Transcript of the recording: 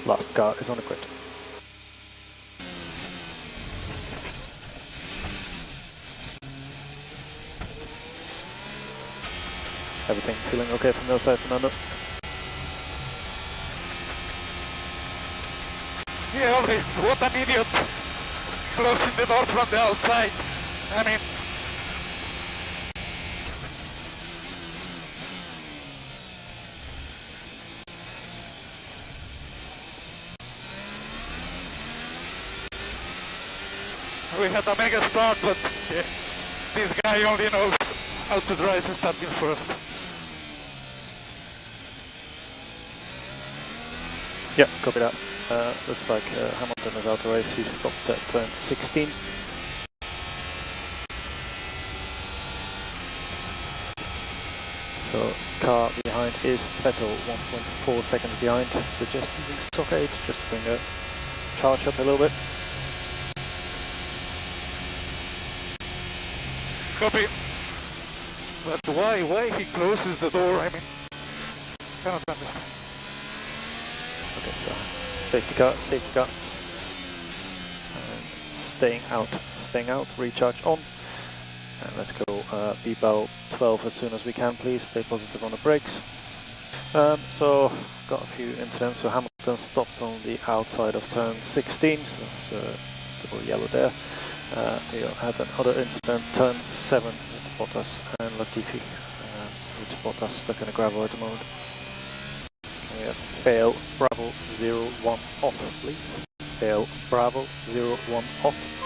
Last car is on the grid. Everything feeling okay from your side, Fernando? Yeah, only what an idiot closing the door from the outside. I mean, we had a mega start, but yeah, this guy only knows how to drive starting first. Yeah, copy that. Looks like Hamilton is out of the race. He stopped at turn 16. So car behind is Vettel, 1.4 seconds behind. So just using stock 8, just to bring the charge up a little bit. Copy. But why he closes the door? I mean, cannot understand. Okay, so safety car. And staying out, recharge on. And let's go B-bow 12 as soon as we can, please. Stay positive on the brakes. So, got a few incidents. So Hamilton stopped on the outside of turn 16, so there's a double yellow there. We had another incident, turn 7 with Bottas and Latifi. With Bottas stuck in the gravel at the moment. We have fail Bravo 01 off, please. Fail Bravo 01 off.